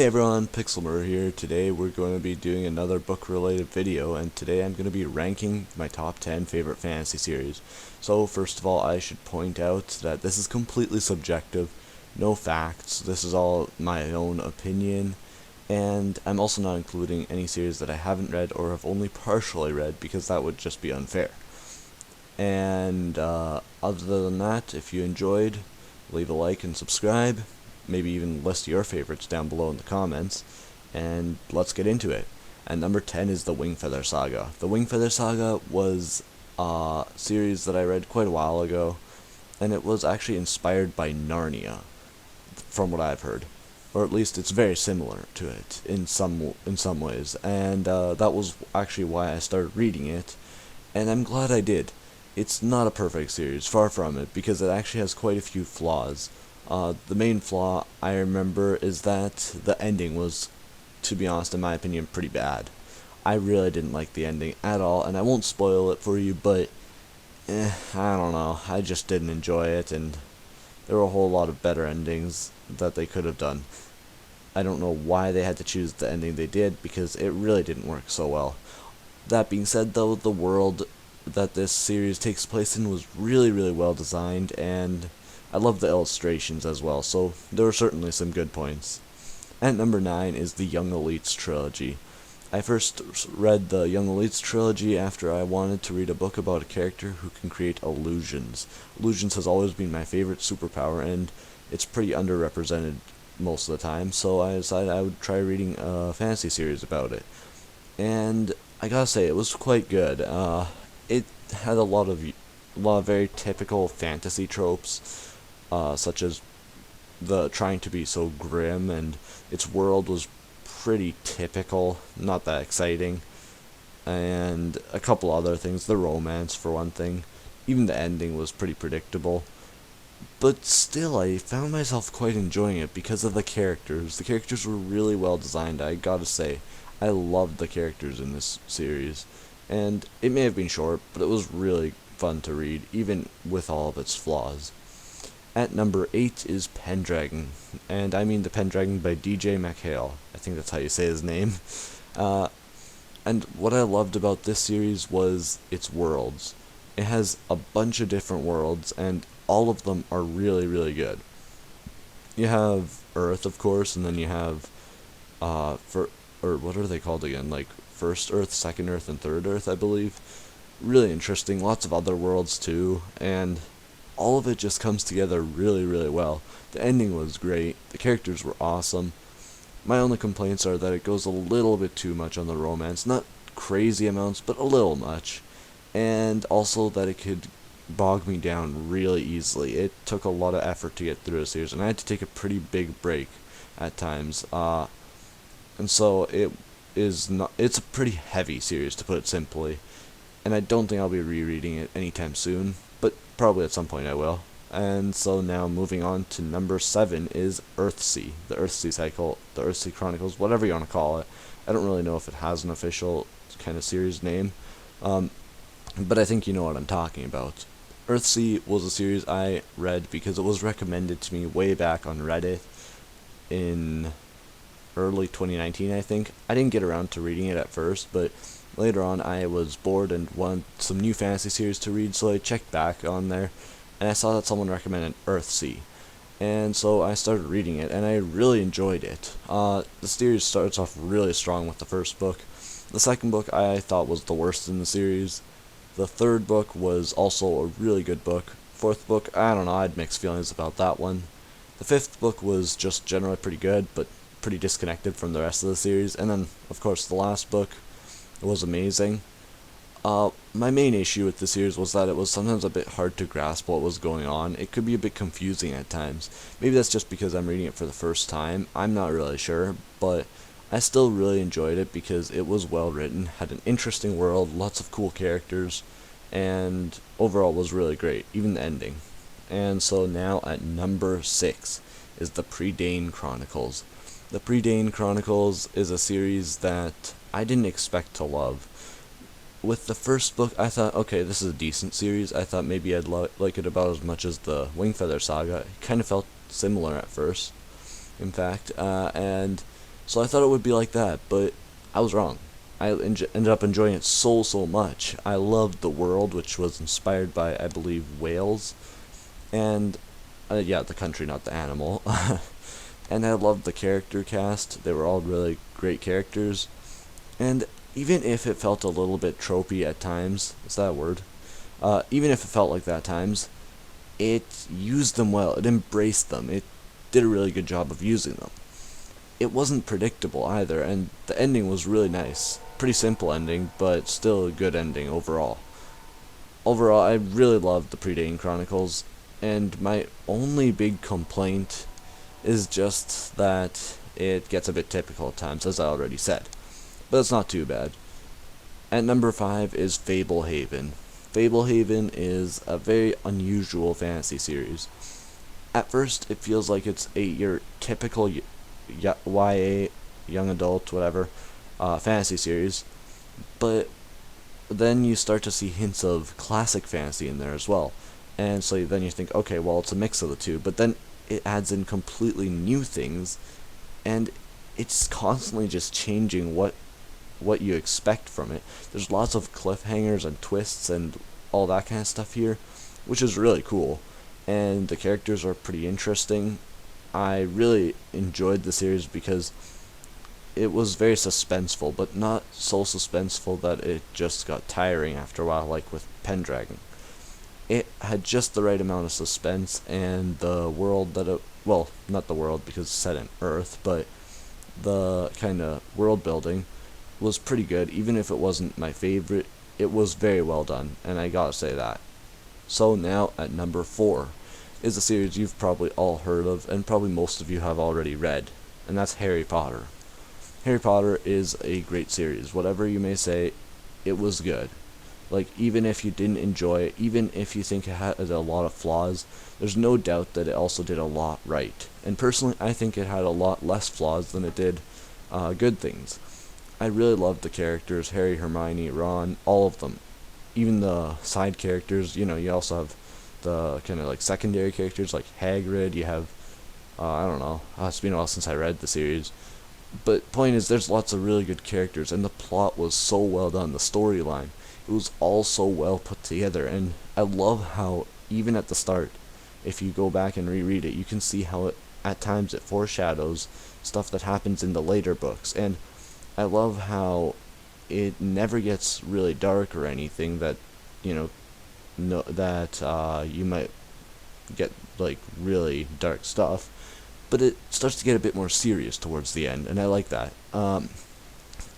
Hey everyone, Pixelmer here. Today we're going to be doing another book related video, and today I'm going to be ranking my top 10 favorite fantasy series. So first of all, I should point out that this is completely subjective, no facts, this is all my own opinion, and I'm also not including any series that I haven't read or have only partially read because that would just be unfair. And other than that, if you enjoyed, leave a like and subscribe. Maybe even list your favorites down below in the comments, and let's get into it. And number 10 is the Wingfeather Saga. The Wingfeather Saga was a series that I read quite a while ago, and it was actually inspired by Narnia, from what I've heard. Or at least it's very similar to it in some ways, and that was actually why I started reading it, and I'm glad I did. It's not a perfect series, far from it, because it actually has quite a few flaws. The main flaw I remember is that the ending was, to be honest, in my opinion, pretty bad. I really didn't like the ending at all, and I won't spoil it for you, but I don't know. I just didn't enjoy it, and there were a whole lot of better endings that they could have done. I don't know why they had to choose the ending they did, because it really didn't work so well. That being said, though, the world that this series takes place in was really, really well designed, and I love the illustrations as well, so there were certainly some good points. At number 9 is the Young Elites trilogy. I first read the Young Elites trilogy after I wanted to read a book about a character who can create illusions. Illusions has always been my favorite superpower, and it's pretty underrepresented most of the time, so I decided I would try reading a fantasy series about it. And I gotta say, it was quite good. It had a lot of very typical fantasy tropes, such as the trying to be so grim, and its world was pretty typical, not that exciting, and a couple other things, the romance for one thing. Even the ending was pretty predictable, but still I found myself quite enjoying it because of the characters. The characters were really well designed, I gotta say. I loved the characters in this series, and it may have been short, but it was really fun to read, even with all of its flaws. At number 8 is Pendragon, and I mean the Pendragon by DJ MacHale. I think that's how you say his name. And what I loved about this series was its worlds. It has a bunch of different worlds, and all of them are really, really good. You have Earth, of course, and then you have, or what are they called again? Like, First Earth, Second Earth, and Third Earth, I believe. Really interesting, lots of other worlds too, and all of it just comes together really, really well. The ending was great, the characters were awesome. My only complaints are that it goes a little bit too much on the romance, not crazy amounts, but a little much, and also that it could bog me down really easily. It took a lot of effort to get through a series, and I had to take a pretty big break at times, and so it's a pretty heavy series, to put it simply, and I don't think I'll be rereading it anytime soon, but probably at some point I will. And so now moving on to number 7 is Earthsea, the Earthsea cycle, the Earthsea Chronicles, whatever you want to call it. I don't really know if it has an official kind of series name, but I think you know what I'm talking about. Earthsea was a series I read because it was recommended to me way back on Reddit in early 2019, I think. I didn't get around to reading it at first, but later on I was bored and wanted some new fantasy series to read, so I checked back on there, and I saw that someone recommended Earthsea. And so I started reading it, and I really enjoyed it. The series starts off really strong with the first book. The second book I thought was the worst in the series. The third book was also a really good book. Fourth book, I don't know, I had mixed feelings about that one. The fifth book was just generally pretty good, but pretty disconnected from the rest of the series. And then, of course, the last book was amazing. My main issue with the series was that it was sometimes a bit hard to grasp what was going on. It could be a bit confusing at times. Maybe that's just because I'm reading it for the first time. I'm not really sure, but I still really enjoyed it because it was well written, had an interesting world, lots of cool characters, and overall was really great, even the ending. And so now at number 6 is the Predain Chronicles. The Predain Chronicles is a series that I didn't expect to love. With the first book, I thought, okay, this is a decent series. I thought maybe I'd like it about as much as the Wingfeather Saga. It kind of felt similar at first, in fact, and So I thought it would be like that, but I was wrong. I ended up enjoying it so much. I loved the world, which was inspired by, I believe, Wales, and yeah, the country, not the animal. And I loved the character cast. They were all really great characters, and even if it felt a little bit tropey at times, is that a word? Even if it felt like that at times, it used them well. It embraced them. It did a really good job of using them. It wasn't predictable either, and the ending was really nice. Pretty simple ending, but still a good ending overall. Overall, I really loved the Predating Chronicles, and my only big complaint is just that it gets a bit typical at times, as I already said. But it's not too bad. At number 5 is Fablehaven. Fablehaven is a very unusual fantasy series. At first, it feels like it's your typical YA, young adult, whatever, fantasy series, but then you start to see hints of classic fantasy in there as well. And so then you think, okay, well, it's a mix of the two, but then it adds in completely new things, and it's constantly just changing what you expect from it. There's lots of cliffhangers and twists and all that kind of stuff here, which is really cool. And the characters are pretty interesting. I really enjoyed the series because it was very suspenseful, but not so suspenseful that it just got tiring after a while, like with Pendragon. It had just the right amount of suspense, and the world that it, well, not the world because it's set in Earth, but the kind of world building was pretty good. Even if it wasn't my favorite, it was very well done, and I gotta say that. So now at number 4 is a series you've probably all heard of, and probably most of you have already read, and that's Harry Potter. Harry Potter is a great series. Whatever you may say, it was good. Like, even if you didn't enjoy it, even if you think it had a lot of flaws, there's no doubt that it also did a lot right. And personally, I think it had a lot less flaws than it did good things. I really loved the characters, Harry, Hermione, Ron, all of them. Even the side characters, you also have the kind of like secondary characters like Hagrid, you have, I don't know, it's been a while since I read the series. But point is, there's lots of really good characters, and the plot was so well done, the storyline. It was all so well put together, and I love how, even at the start, if you go back and reread it, you can see how at times it foreshadows stuff that happens in the later books, and I love how it never gets really dark or anything that, you might get, like, really dark stuff, but it starts to get a bit more serious towards the end, and I like that.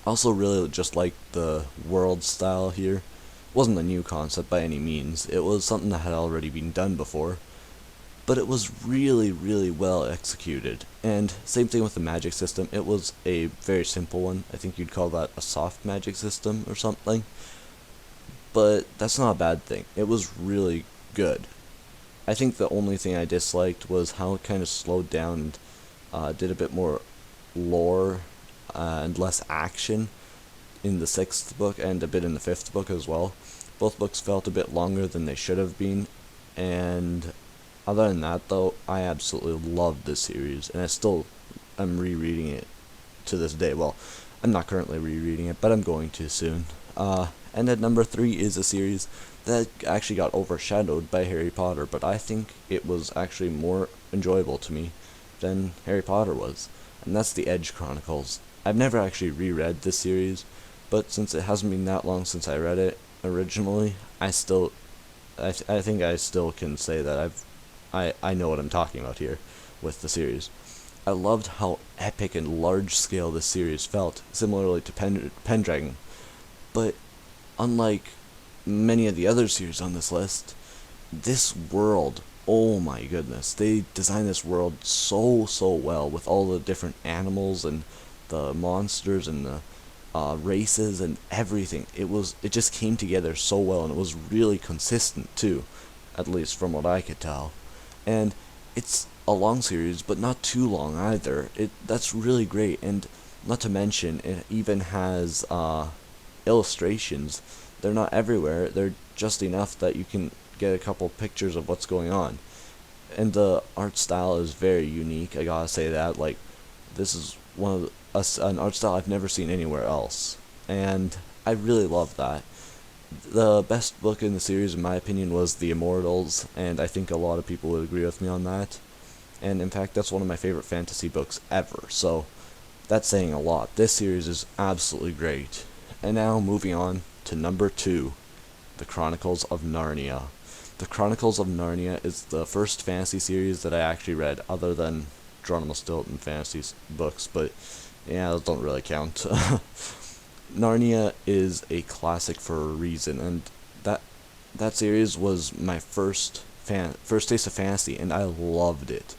Also really just like the world style here. It wasn't a new concept by any means. It was something that had already been done before, but it was really well executed. And same thing with the magic system. It was a very simple one. I think you'd call that a soft magic system or something, but that's not a bad thing. It was really good. I think the only thing I disliked was how it kind of slowed down and did a bit more lore and less action in the 6th book and a bit in the 5th book as well. Both books felt a bit longer than they should have been, and other than that though, I absolutely loved this series, and I'm rereading it to this day. Well, I'm not currently rereading it, but I'm going to soon. And at number 3 is a series that actually got overshadowed by Harry Potter, but I think it was actually more enjoyable to me than Harry Potter was, and that's the Edge Chronicles. I've never actually reread this series, but since it hasn't been that long since I read it originally, I think I still can say that I know what I'm talking about here with the series. I loved how epic and large scale this series felt, similarly to Pendragon, but unlike many of the other series on this list, this world, oh my goodness, they designed this world so well with all the different animals and the monsters and the races and everything. It just came together so well, and it was really consistent too, at least from what I could tell. And it's a long series, but not too long either. That's really great, and not to mention it even has illustrations. They're not everywhere. They're just enough that you can get a couple pictures of what's going on. And the art style is very unique. I gotta say that. Like, this is one of an art style I've never seen anywhere else, and I really love that. The best book in the series, in my opinion, was The Immortals, and I think a lot of people would agree with me on that. And in fact, that's one of my favorite fantasy books ever, so that's saying a lot. This series is absolutely great. And now, moving on to number 2, The Chronicles of Narnia. The Chronicles of Narnia is the first fantasy series that I actually read, other than Geronimo Stilton fantasy books, but yeah, those don't really count. Narnia is a classic for a reason, and that series was my first taste of fantasy, and I loved it.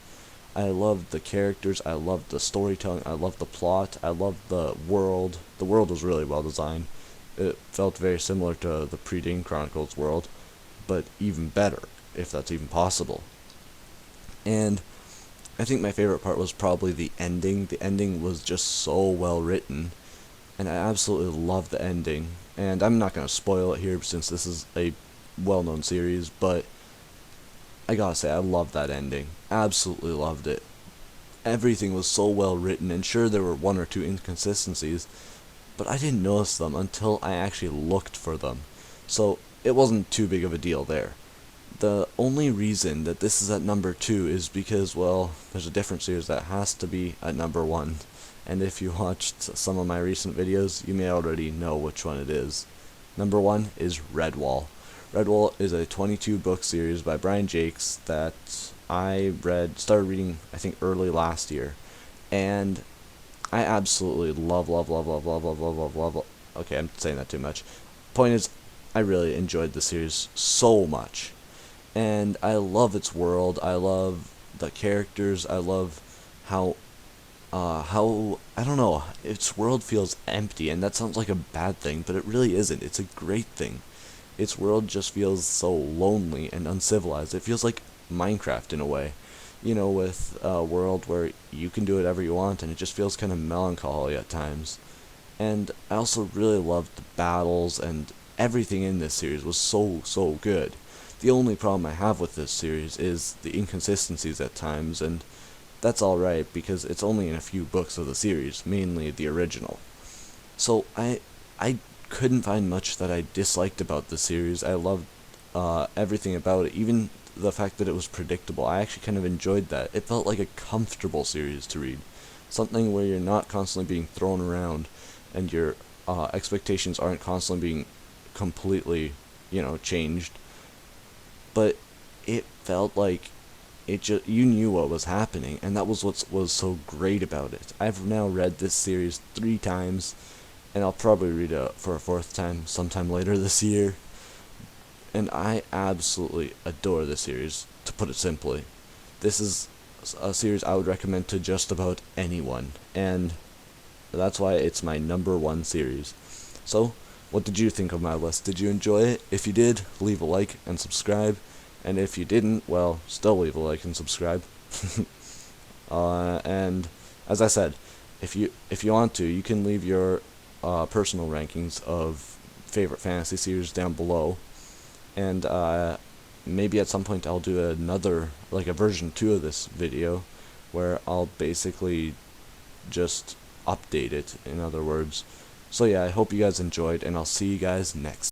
I loved the characters, I loved the storytelling, I loved the plot, I loved the world. The world was really well designed. It felt very similar to the Pre-Dane Chronicles world, but even better, if that's even possible. And I think my favorite part was probably the ending. The ending was just so well written, and I absolutely loved the ending. And I'm not going to spoil it here since this is a well-known series, but I gotta say, I loved that ending. Absolutely loved it. Everything was so well written, and sure, there were one or two inconsistencies, but I didn't notice them until I actually looked for them. So it wasn't too big of a deal there. The only reason that this is at number 2 is because, well, there's a different series that has to be at number 1. And if you watched some of my recent videos, you may already know which one it is. Number 1 is Redwall. Redwall is a 22-book series by Brian Jakes that I started reading, I think, early last year. And I absolutely love. Okay, I'm saying that too much. Point is, I really enjoyed the series so much. And I love its world, I love the characters, I love how I don't know, its world feels empty, and that sounds like a bad thing, but it really isn't. It's a great thing. Its world just feels so lonely and uncivilized. It feels like Minecraft in a way, with a world where you can do whatever you want, and it just feels kind of melancholy at times. And I also really loved the battles, and everything in this series was so good. The only problem I have with this series is the inconsistencies at times, and that's alright because it's only in a few books of the series, mainly the original. So I couldn't find much that I disliked about the series. I loved everything about it, even the fact that it was predictable. I actually kind of enjoyed that. It felt like a comfortable series to read. Something where you're not constantly being thrown around, and your expectations aren't constantly being completely, changed. But it felt like you knew what was happening, and that was what was so great about it. I've now read this series 3 times, and I'll probably read it for a 4th time sometime later this year. And I absolutely adore this series, to put it simply. This is a series I would recommend to just about anyone, and that's why it's my number 1 series. So, what did you think of my list? Did you enjoy it? If you did, leave a like and subscribe. And if you didn't, well, still leave a like and subscribe. And as I said, if you want to, you can leave your personal rankings of favorite fantasy series down below. And maybe at some point I'll do another, like a version 2 of this video, where I'll basically just update it, in other words. So yeah, I hope you guys enjoyed, and I'll see you guys next.